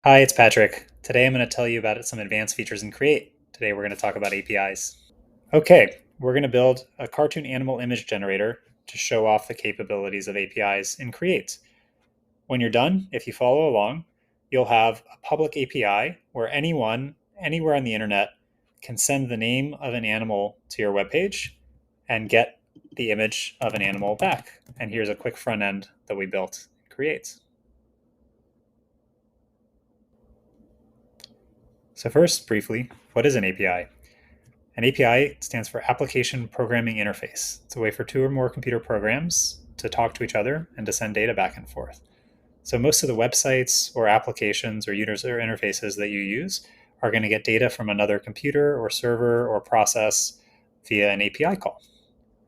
Hi, it's Patrick. Today I'm going to tell you about some advanced features in Create. Today we're going to talk about APIs. Okay, we're going to build a cartoon animal image generator to show off the capabilities of APIs in Create. When you're done, if you follow along, you'll have a public API where anyone, anywhere on the internet, can send the name of an animal to your webpage and get the image of an animal back. And here's a quick front end that we built in Create. So first, briefly, what is an API? An API stands for Application Programming Interface. It's a way for two or more computer programs to talk to each other and to send data back and forth. So most of the websites or applications or user interfaces that you use are going to get data from another computer or server or process via an API call.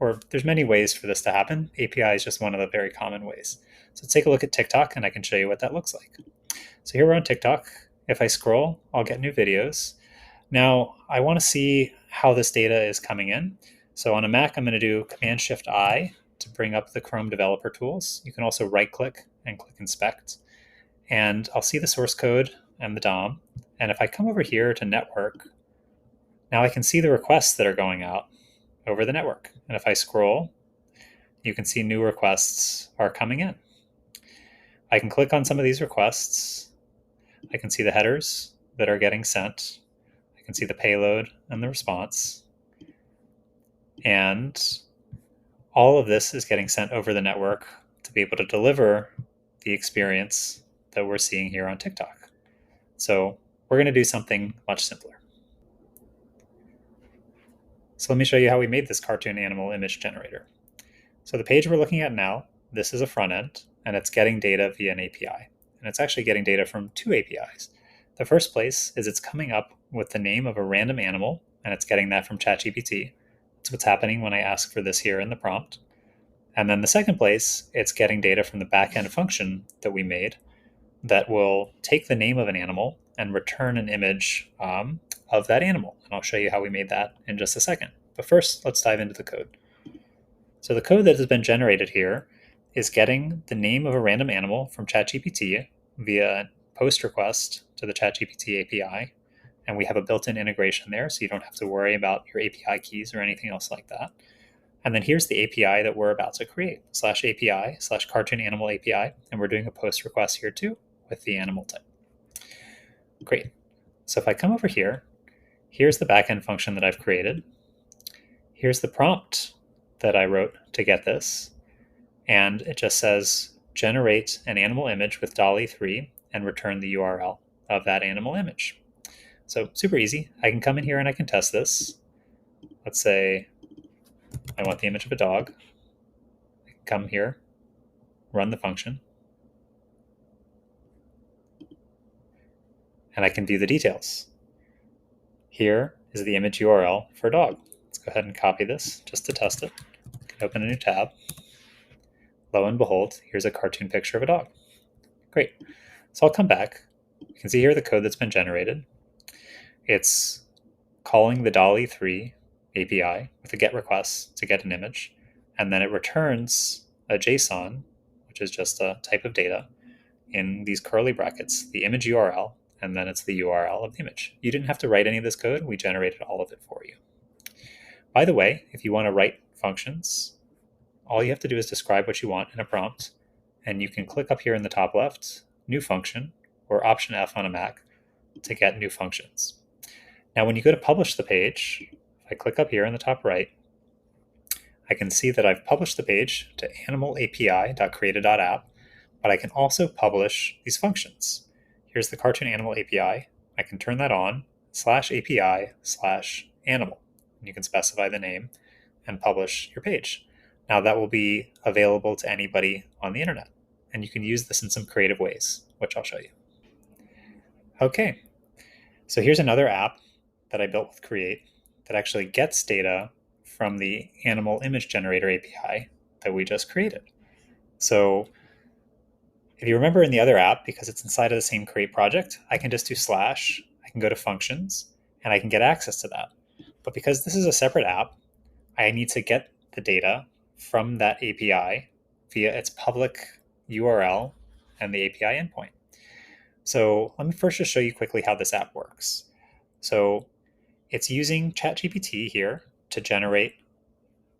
Or there's many ways for this to happen. API is just one of the very common ways. So let's take a look at TikTok and I can show you what that looks like. So here we're on TikTok. If I scroll, I'll get new videos. Now, I want to see how this data is coming in. So on a Mac, I'm going to do Command-Shift-I to bring up the Chrome developer tools. You can also right-click and click Inspect. And I'll see the source code and the DOM. And if I come over here to Network, now I can see the requests that are going out over the network. And if I scroll, you can see new requests are coming in. I can click on some of these requests. I can see the headers that are getting sent. I can see the payload and the response. And all of this is getting sent over the network to be able to deliver the experience that we're seeing here on TikTok. So we're going to do something much simpler. So let me show you how we made this cartoon animal image generator. So the page we're looking at now, this is a front end, and it's getting data via an API. And it's actually getting data from two APIs. The first place is it's coming up with the name of a random animal, and it's getting that from ChatGPT. That's what's happening when I ask for this here in the prompt. And then the second place, it's getting data from the backend function that we made that will take the name of an animal and return an image of that animal. And I'll show you how we made that in just a second. But first, let's dive into the code. So the code that has been generated here is getting the name of a random animal from ChatGPT via post request to the ChatGPT API. And we have a built-in integration there, so you don't have to worry about your API keys or anything else like that. And then here's the API that we're about to create, /API/cartoon animal API. And we're doing a post request here too with the animal type. Great. So if I come over here, here's the backend function that I've created. Here's the prompt that I wrote to get this. And it just says, generate an animal image with DALL-E 3 and return the URL of that animal image. So super easy. I can come in here and I can test this. Let's say I want the image of a dog. I can come here, run the function, and I can view the details. Here is the image URL for dog. Let's go ahead and copy this just to test it. I can open a new tab. Lo and behold, here's a cartoon picture of a dog. Great. So I'll come back. You can see here the code that's been generated. It's calling the DALL-E 3 API with a GET request to get an image, and then it returns a JSON, which is just a type of data, in these curly brackets, the image URL, and then it's the URL of the image. You didn't have to write any of this code. We generated all of it for you. By the way, if you want to write functions, all you have to do is describe what you want in a prompt, and you can click up here in the top left, New Function, or Option F on a Mac to get new functions. Now, when you go to publish the page, if I click up here in the top right, I can see that I've published the page to animalapi.created.app, but I can also publish these functions. Here's the cartoon animal API. I can turn that on, /API/animal. And you can specify the name and publish your page. Now that will be available to anybody on the internet. And you can use this in some creative ways, which I'll show you. Okay, so here's another app that I built with Create that actually gets data from the animal image generator API that we just created. So if you remember in the other app, because it's inside of the same Create project, I can just do /, I can go to functions, and I can get access to that. But because this is a separate app, I need to get the data from that API via its public URL and the API endpoint. So let me first just show you quickly how this app works. So it's using ChatGPT here to generate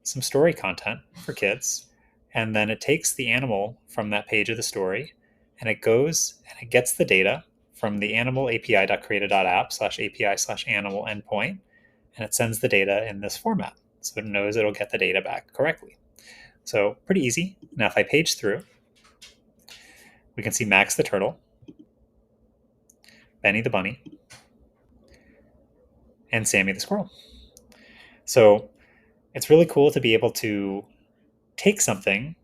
some story content for kids, and then it takes the animal from that page of the story, and it goes and it gets the data from the animal api.creator.app/api/animal endpoint, and it sends the data in this format. So it knows it'll get the data back correctly. So pretty easy. Now if I page through, we can see Max the turtle, Benny the bunny, and Sammy the squirrel. So it's really cool to be able to take something,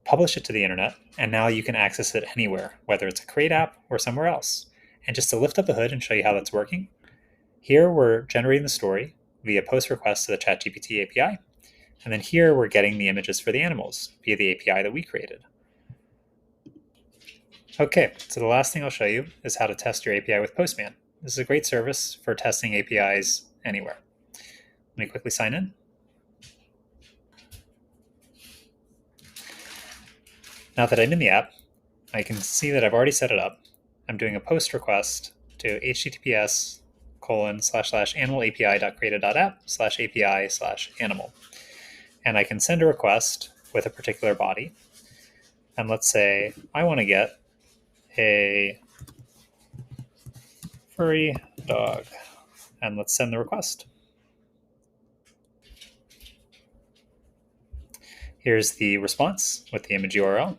publish it to the internet, and now you can access it anywhere, whether it's a Create app or somewhere else. And just to lift up the hood and show you how that's working, here we're generating the story via post request to the ChatGPT API. And then here we're getting the images for the animals via the API that we created. Okay, so the last thing I'll show you is how to test your API with Postman. This is a great service for testing APIs anywhere. Let me quickly sign in. Now that I'm in the app, I can see that I've already set it up. I'm doing a post request to https://animalapi.creator.app/api/animal. And I can send a request with a particular body. And let's say I want to get a furry dog. And let's send the request. Here's the response with the image URL.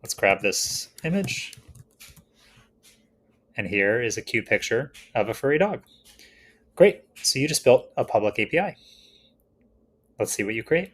Let's grab this image. And here is a cute picture of a furry dog. Great, so you just built a public API. Let's see what you create.